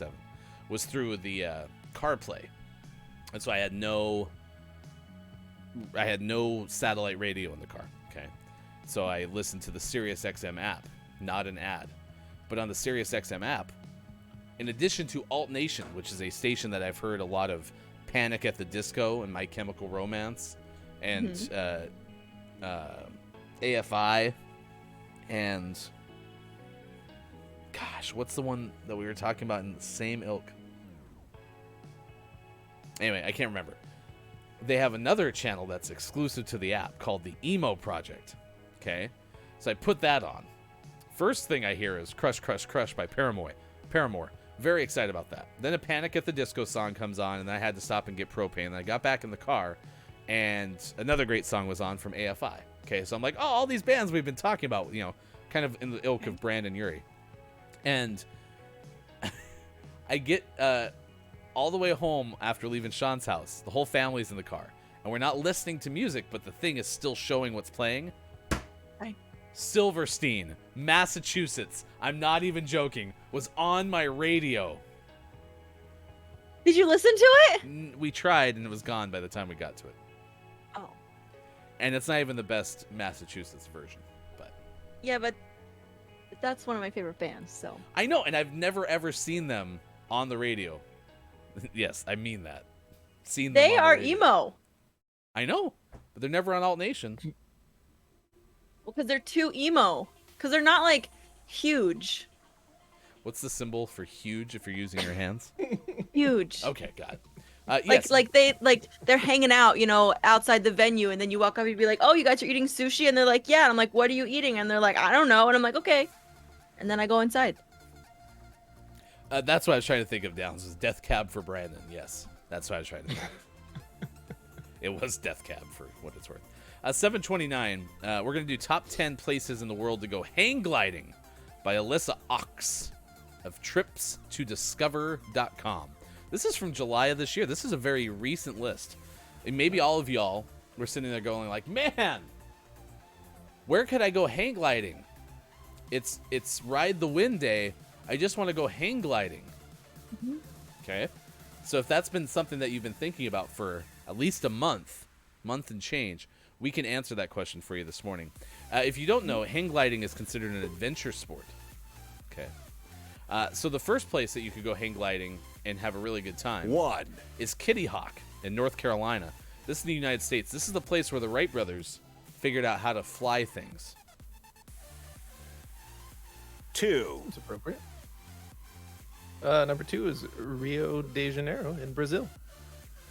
1997, was through the CarPlay, and so I had no satellite radio in the car. Okay, so I listened to the SiriusXM app, not an ad, but on the SiriusXM app, in addition to Alt Nation, which is a station that I've heard a lot of Panic at the Disco and My Chemical Romance, and AFI, and gosh, what's the one that we were talking about in the same ilk? Anyway, I can't remember. They have another channel that's exclusive to the app called the Emo Project. Okay, so I put that on. First thing I hear is Crush, Crush, Crush by Paramore. Very excited about that. Then a Panic at the Disco song comes on, and I had to stop and get propane. And I got back in the car, and another great song was on from AFI. Okay, so I'm like, oh, all these bands we've been talking about, kind of in the ilk of Brandon Urie. And I get all the way home after leaving Sean's house. The whole family's in the car, and we're not listening to music, but the thing is still showing what's playing. Silverstein, Massachusetts, I'm not even joking, was on my radio. Did you listen to it? We tried, and it was gone by the time we got to it. Oh. And it's not even the best Massachusetts version, but... Yeah, but that's one of my favorite bands, so... I know, and I've never, ever seen them on the radio. Yes, I mean that. Seen them They on are the radio. emo. I know, but they're never on Alt Nation. Well, because they're too emo. Because they're not, like, huge. What's the symbol for huge if you're using your hands? Huge. Okay, got it. Yes. They're hanging out, outside the venue, and then you walk up and be like, "Oh, you guys are eating sushi," and they're like, "Yeah," and I'm like, "What are you eating?" And they're like, "I don't know," and I'm like, "Okay," and then I go inside. That's what I was trying to think of. Downs was Death Cab for Brandon. Yes, that's what I was trying to think of. It was Death Cab for what it's worth. 729. We're gonna do top 10 places in the world to go hang gliding by Alyssa Ox of tripstodiscover.com. This is from July of this year. This is a very recent list. And maybe all of y'all were sitting there going like, man, where could I go hang gliding? It's Ride the Wind Day. I just want to go hang gliding. Mm-hmm. Okay. So if that's been something that you've been thinking about for at least a month and change, we can answer that question for you this morning. If you don't know, hang gliding is considered an adventure sport. Okay. So the first place that you could go hang gliding and have a really good time is Kitty Hawk in North Carolina. This is in the United States. This is the place where the Wright brothers figured out how to fly things. 2. That's appropriate. Number 2 is Rio de Janeiro in Brazil.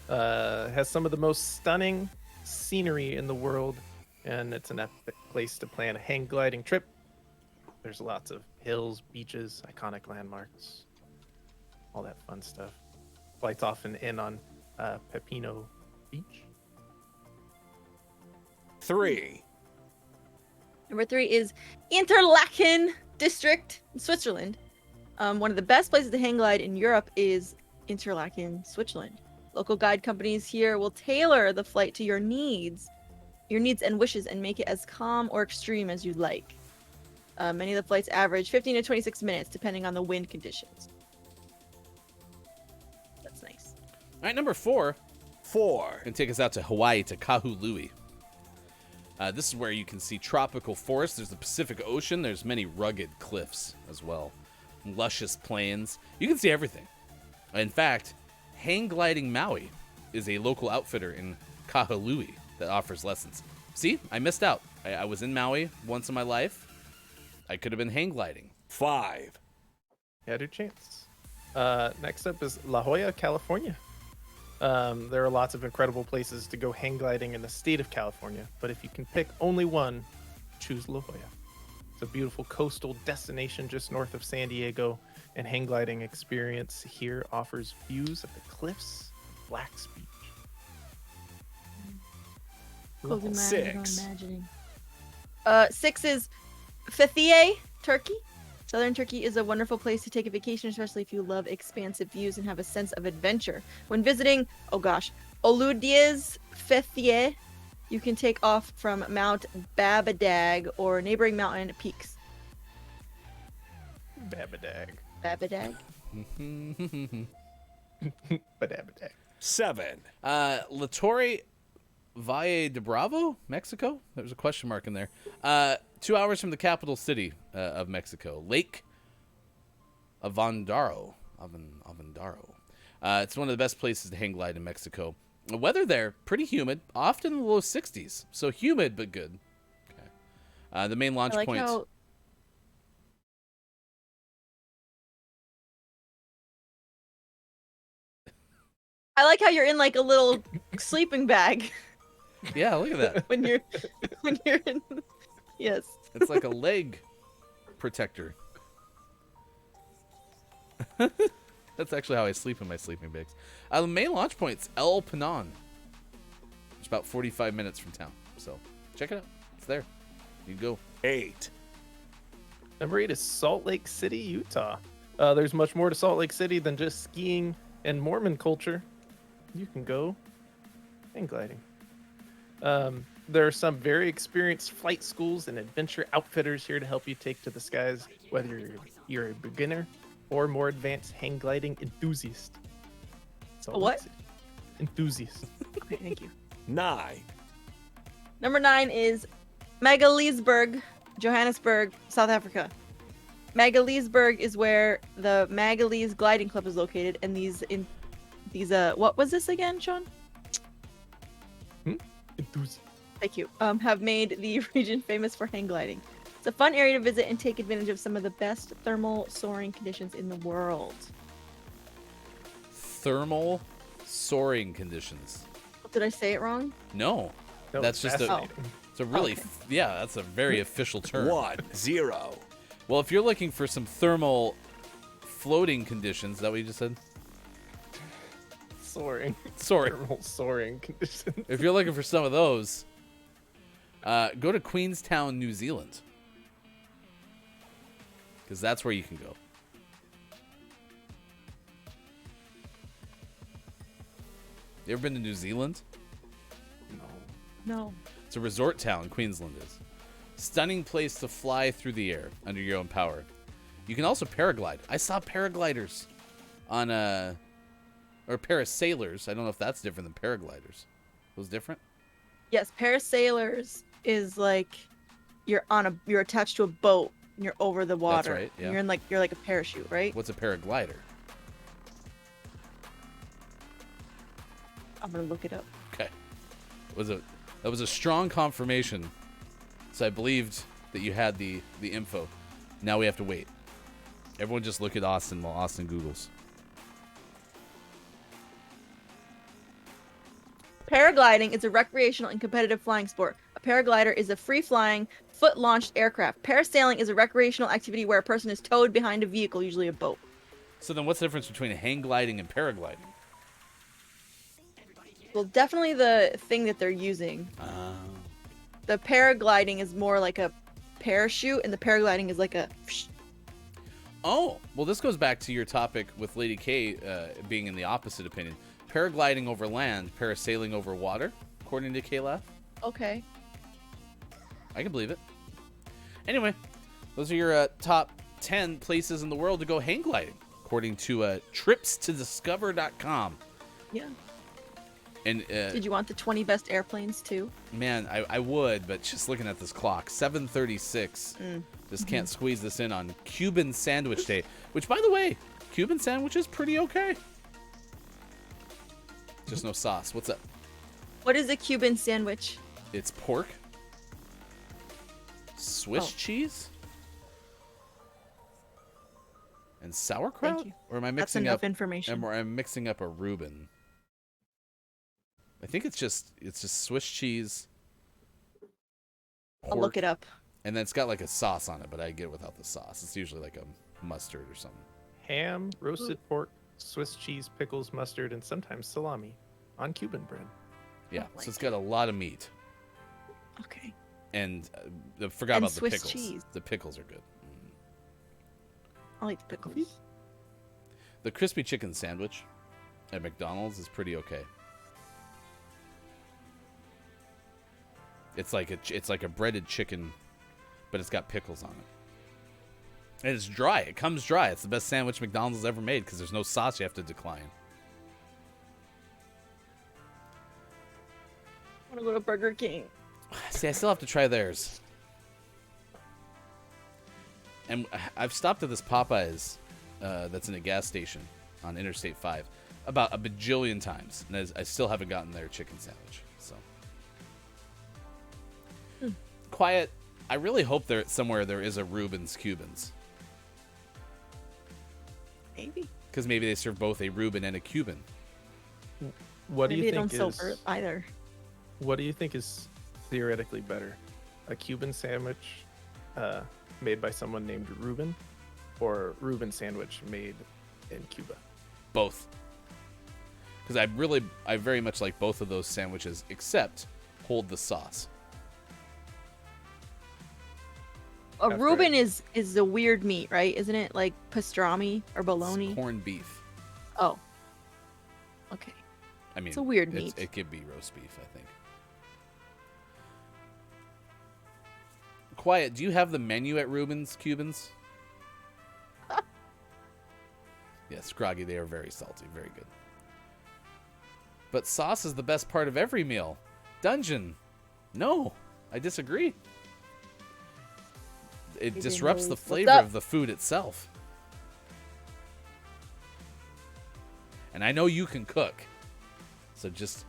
Has some of the most stunning scenery in the world, and it's an epic place to plan a hang gliding trip. There's lots of hills, beaches, iconic landmarks, all that fun stuff. Flights often end on Pepino Beach. 3. Number 3 is Interlaken district in Switzerland. One of the best places to hang glide in Europe is Interlaken, Switzerland. Local guide companies here will tailor the flight to your needs and wishes, and make it as calm or extreme as you'd like. Many of the flights average 15 to 26 minutes, depending on the wind conditions. That's nice. All right, number 4. 4. Gonna take us out to Hawaii, to Kahului. This is where you can see tropical forests. There's the Pacific Ocean. There's many rugged cliffs as well. Luscious plains. You can see everything. In fact, Hang Gliding Maui is a local outfitter in Kahului that offers lessons. See, I missed out. I was in Maui once in my life. I could have been hang gliding. 5. Had a chance. Next up is La Jolla, California. There are lots of incredible places to go hang gliding in the state of California, but if you can pick only one, choose La Jolla. It's a beautiful coastal destination just north of San Diego, and hang gliding experience here offers views of the cliffs of Black's Beach. Closing my eyes, 6. I'm imagining. 6 is Fethiye, Turkey. Southern Turkey is a wonderful place to take a vacation, especially if you love expansive views and have a sense of adventure. When visiting, Olude's Fethiye, you can take off from Mount Babadag or neighboring mountain peaks. Babadag. Babadag? Badabada. 7, La Torre Valle de Bravo, Mexico? There's a question mark in there. 2 hours from the capital city of Mexico. Lake Avandaro. It's one of the best places to hang glide in Mexico. The weather there, pretty humid, often in the low 60s. So humid, but good. Okay. The main launch point. I like how you're in like a little sleeping bag Yeah, look at that. when you're in. Yes. It's like a leg protector. That's actually how I sleep in my sleeping bags. The main launch point's El Penon. It's about 45 minutes from town. So check it out. It's there. You go. 8, Number 8 is Salt Lake City, Utah. There's much more to Salt Lake City than just skiing and Mormon culture. You can go hang gliding. There are some very experienced flight schools and adventure outfitters here to help you take to the skies, whether you're a beginner or more advanced hang gliding enthusiast. Salt Lake What? City. Enthusiast. Okay, thank you. 9, Number 9 is Magaliesburg, Johannesburg, South Africa. Magaliesburg is where the Magalies Gliding Club is located, and these what was this again, Sean? Enthusiast. Thank you. Have made the region famous for hang gliding. It's a fun area to visit and take advantage of some of the best thermal soaring conditions in the world. Thermal soaring conditions. Did I say it wrong? No. That's just fascinating. it's a really, Okay. yeah, that's a very official term. 1, 0. Well, if you're looking for some thermal floating conditions, is that what you just said? Soaring. Soaring. Thermal soaring conditions. If you're looking for some of those, go to Queenstown, New Zealand. Because that's where you can go. You ever been to New Zealand? No. It's a resort town, Queensland is. Stunning place to fly through the air under your own power. You can also paraglide. I saw paragliders on or parasailers. I don't know if that's different than paragliders. Those different? Yes, parasailers is like you're attached to a boat and you're over the water. right, yeah. And you're like a parachute, right? What's a paraglider? I'm gonna look it up. Okay. That was a strong confirmation. So I believed that you had the info. Now we have to wait. Everyone just look at Austin while Austin Googles. Paragliding is a recreational and competitive flying sport. A paraglider is a free-flying, foot-launched aircraft. Parasailing is a recreational activity where a person is towed behind a vehicle, usually a boat. So then what's the difference between hang gliding and paragliding? Well, definitely the thing that they're using. The paragliding is more like a parachute, and the paragliding is like a... Oh, well, this goes back to your topic with Lady K being in the opposite opinion. Paragliding over land, parasailing over water, according to Kayla. Okay. I can believe it. Anyway, those are your top 10 places in the world to go hang gliding, according to tripstodiscover.com. Yeah. And Did you want the 20 best airplanes too? man, I would, but just looking at this clock, 7:36. Just can't squeeze this in on Cuban Sandwich Day, which, by the way, Cuban sandwich is pretty okay. Just no sauce. What's up? What is a Cuban sandwich? It's pork, Swiss Oh. cheese, and sauerkraut. you. Or am I That's mixing enough up? information. Or I'm mixing up a Reuben. I think it's just Swiss cheese. I'll look it up. And then it's got like a sauce on it, but I get it without the sauce. It's usually like a mustard or something. Ham, roasted pork, Swiss cheese, pickles, mustard, and sometimes salami on Cuban bread. Yeah, Oh, so it's got a lot of meat. Okay. And I forgot And about the Swiss pickles. cheese. The pickles are good. I like the pickles. The crispy chicken sandwich at McDonald's is pretty okay. It's like a breaded chicken, but it's got pickles on it. And it's dry. It comes dry. It's the best sandwich McDonald's has ever made because there's no sauce you have to decline. I want to go to Burger King. See, I still have to try theirs. And I've stopped at this Popeyes that's in a gas station on Interstate 5 about a bajillion times, and I still haven't gotten their chicken sandwich. So, Quiet. I really hope somewhere there is a Reuben's Cubans. Maybe. Because maybe they serve both a Reuben and a Cuban. What do Maybe you they think don't is sell either. What do you think is theoretically better? A Cuban sandwich made by someone named Reuben, or Reuben sandwich made in Cuba? Both. Because I very much like both of those sandwiches, except hold the sauce. A After Reuben it. is a weird meat, right? Isn't it like pastrami or bologna? It's corned beef. Oh. Okay. I mean, It's a weird meat. It could be roast beef, I think. Quiet, do you have the menu at Reuben's Cubans? Yes, Groggy, they are very salty. Very good. But sauce is the best part of every meal. Dungeon. No, I disagree. It disrupts the What's flavor up? of the food itself. And I know you can cook. So just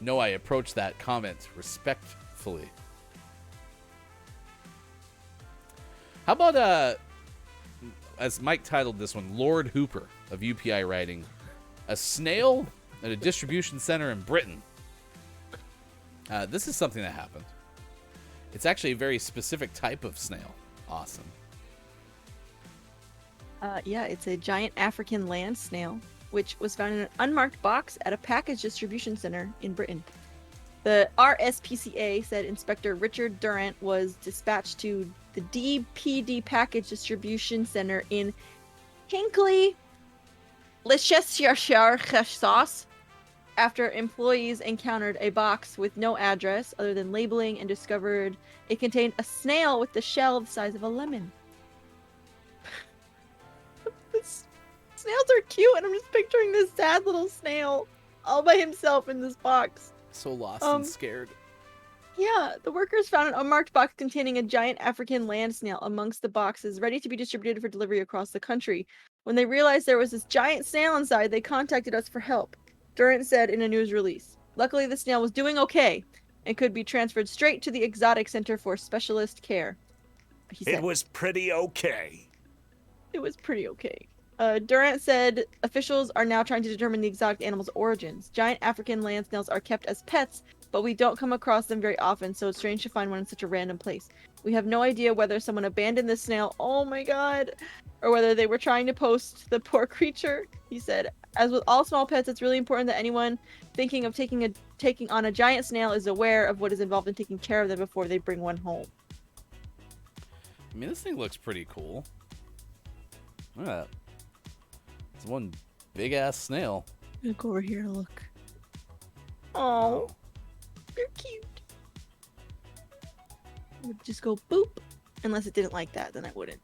know I approach that comment respectfully. How about, as Mike titled this one, Lord Hooper of UPI writing, a snail at a distribution center in Britain. This is something that happened. It's actually a very specific type of snail. Awesome. Yeah, it's a giant African land snail, which was found in an unmarked box at a package distribution center in Britain. The RSPCA said Inspector Richard Durant was dispatched to the DPD package distribution center in Hinkley, Leicestershire after employees encountered a box with no address other than labeling and discovered it contained a snail with the shell the size of a lemon. Snails are cute, and I'm just picturing this sad little snail all by himself in this box. So lost and scared. Yeah, the workers found an unmarked box containing a giant African land snail amongst the boxes ready to be distributed for delivery across the country. When they realized there was this giant snail inside, they contacted us for help, Durant said in a news release. Luckily, the snail was doing okay and could be transferred straight to the Exotic Center for Specialist Care. He said It was pretty okay. it was pretty okay. Durant said officials are now trying to determine the exotic animal's origins. Giant African land snails are kept as pets, but we don't come across them very often, so it's strange to find one in such a random place. We have no idea whether someone abandoned the snail, oh my god, or whether they were trying to post the poor creature. He said, as with all small pets, it's really important that anyone thinking of taking on a giant snail is aware of what is involved in taking care of them before they bring one home. I mean, this thing looks pretty cool. Look at that. It's one big ass snail. I'm gonna go over here and look. Oh, they're cute. I would just go boop. Unless it didn't like that, then I wouldn't.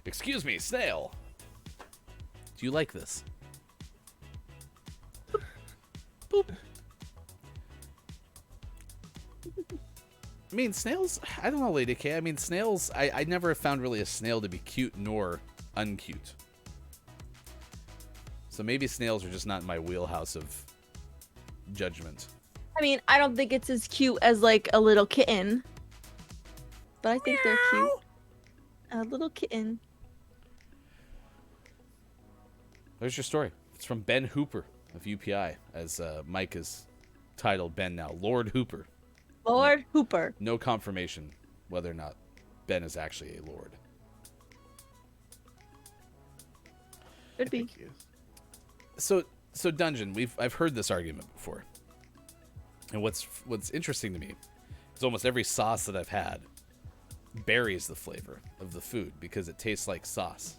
Excuse me, snail. Do you like this? Boop. I mean, snails, I don't know, Lady K. I mean, snails, I never have found really a snail to be cute nor uncute. So maybe snails are just not in my wheelhouse of judgment. I mean, I don't think it's as cute as like a little kitten. But I think they're cute. A little kitten. There's your story. It's from Ben Hooper of UPI, as Mike is titled Ben now. Lord Hooper. Lord Hooper. No confirmation whether or not Ben is actually a lord. Could be. Thank you. So Dungeon, I've heard this argument before. And what's interesting to me is almost every sauce that I've had buries the flavor of the food because it tastes like sauce.